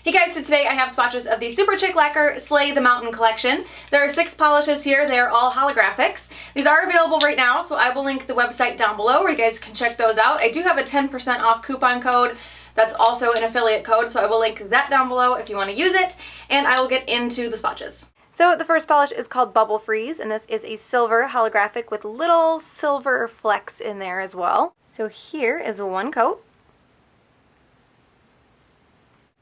Hey guys, so today I have swatches of the Superchic Lacquer Slayeigh the Mountain collection. There are 6 polishes here. They are all holographics. These are available right now, so I will link the website down below where you guys can check those out. I do have a 10% off coupon code. That's also an affiliate code, so I will link that down below if you want to use it, and I will get into the swatches. So the first polish is called Bubble Freeze, and this is a silver holographic with little silver flecks in there as well. So here is one coat.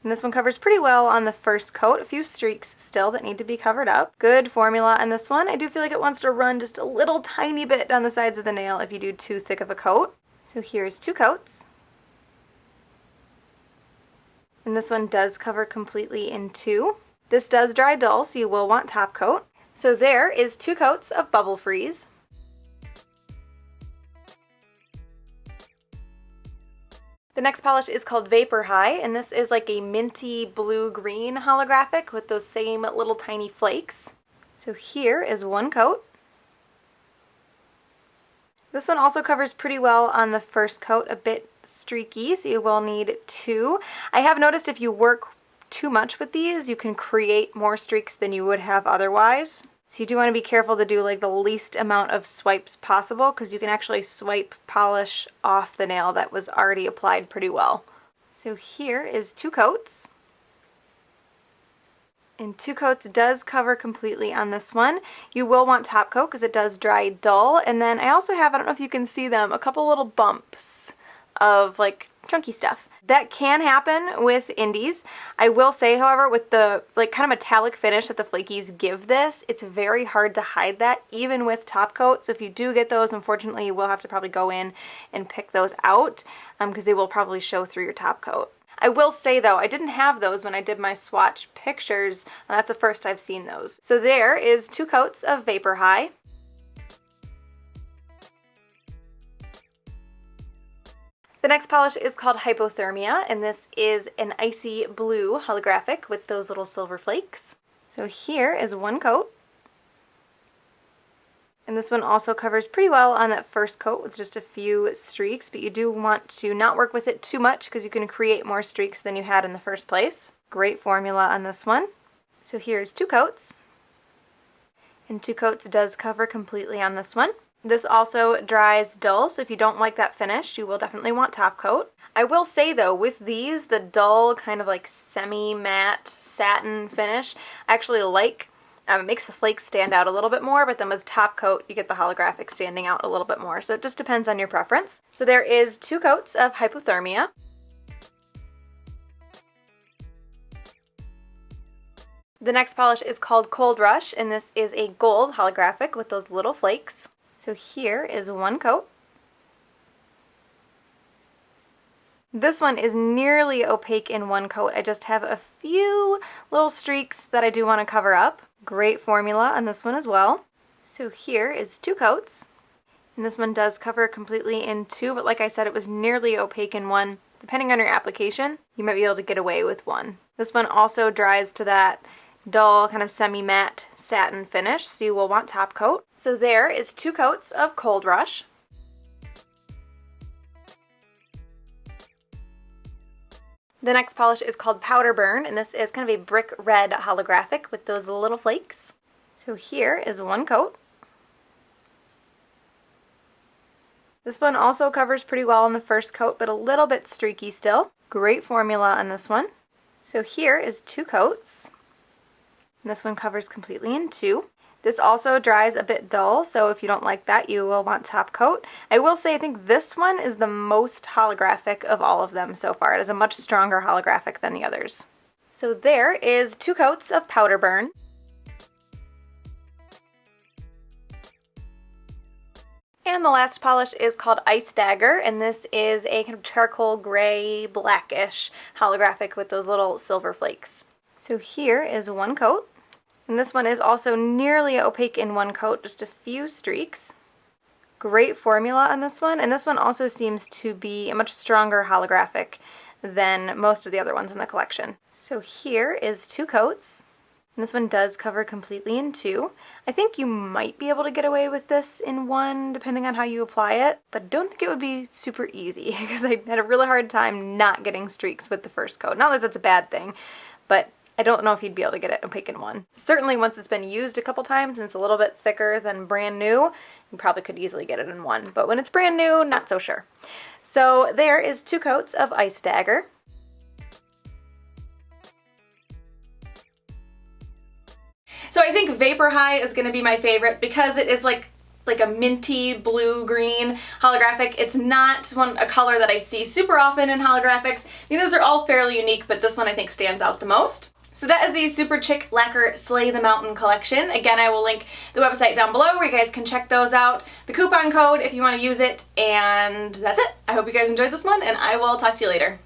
And this one covers pretty well on the first coat. A few streaks still that need to be covered up. Good formula on this one. I do feel like it wants to run just a little tiny bit down the sides of the nail if you do too thick of a coat. So here's 2 coats. And this one does cover completely in 2. This does dry dull, so you will want top coat. So there is 2 coats of Bubble Freeze. The next polish is called Vapor High, and this is like a minty blue-green holographic with those same little tiny flakes. So here is 1 coat. This one also covers pretty well on the first coat, a bit streaky, so you will need 2. I have noticed if you work too much with these, you can create more streaks than you would have otherwise. So you do want to be careful to do like the least amount of swipes possible, because you can actually swipe polish off the nail that was already applied pretty well. So here is 2 coats. And 2 coats does cover completely on this one. You will want top coat because it does dry dull. And then I also have, I don't know if you can see them, a couple little bumps of like chunky stuff. That can happen with indies. I will say, however, with the like kind of metallic finish that the flakies give this, it's very hard to hide that even with top coat. So if you do get those, unfortunately, you will have to probably go in and pick those out because they will probably show through your top coat. I will say though, I didn't have those when I did my swatch pictures. That's the first I've seen those. So there is 2 coats of Vapor High. The next polish is called Hypothermia, and this is an icy blue holographic with those little silver flakes. So here is 1 coat. And this one also covers pretty well on that first coat with just a few streaks, but you do want to not work with it too much because you can create more streaks than you had in the first place. Great formula on this one. So here's 2 coats. And 2 coats does cover completely on this one. This also dries dull, so if you don't like that finish, you will definitely want top coat. I will say though, with these, the dull kind of like semi-matte satin finish, I actually like. It makes the flakes stand out a little bit more, but then with top coat, you get the holographic standing out a little bit more. So it just depends on your preference. So there is 2 coats of Hypothermia. The next polish is called Cold Rush, and this is a gold holographic with those little flakes. So here is 1 coat. This one is nearly opaque in 1 coat. I just have a few little streaks that I do want to cover up. Great formula on this one as well. So here is 2 coats. And this one does cover completely in 2, but like I said, it was nearly opaque in 1. Depending on your application, you might be able to get away with 1. This one also dries to that dull kind of semi-matte satin finish, so you will want top coat. So there is 2 coats of Cold Rush. The next polish is called Powder Burn, and this is kind of a brick red holographic with those little flakes. So here is 1 coat. This one also covers pretty well on the first coat, but a little bit streaky still. Great formula on this one. So here is 2 coats. And this one covers completely in 2. This also dries a bit dull, so if you don't like that, you will want top coat. I will say I think this one is the most holographic of all of them so far. It is a much stronger holographic than the others. So there is 2 coats of Powder Burn. And the last polish is called Ice Dagger, and this is a kind of charcoal gray, blackish holographic with those little silver flakes. So here is 1 coat. And this one is also nearly opaque in 1 coat, just a few streaks. Great formula on this one, and this one also seems to be a much stronger holographic than most of the other ones in the collection. So here is 2 coats. And this one does cover completely in 2. I think you might be able to get away with this in 1 depending on how you apply it, but don't think it would be super easy because I had a really hard time not getting streaks with the first coat. Not that that's a bad thing, but I don't know if you'd be able to get it opaque in one. Certainly once it's been used a couple times and it's a little bit thicker than brand new, you probably could easily get it in one. But when it's brand new, not so sure. So there is 2 coats of Ice Dagger. So I think Vapor High is going to be my favorite because it is like a minty blue-green holographic. It's not a color that I see super often in holographics. I mean, those are all fairly unique, but this one I think stands out the most. So that is the Superchic Lacquer Slay the Mountain collection. Again, I will link the website down below where you guys can check those out, the coupon code if you want to use it, and that's it. I hope you guys enjoyed this one, and I will talk to you later.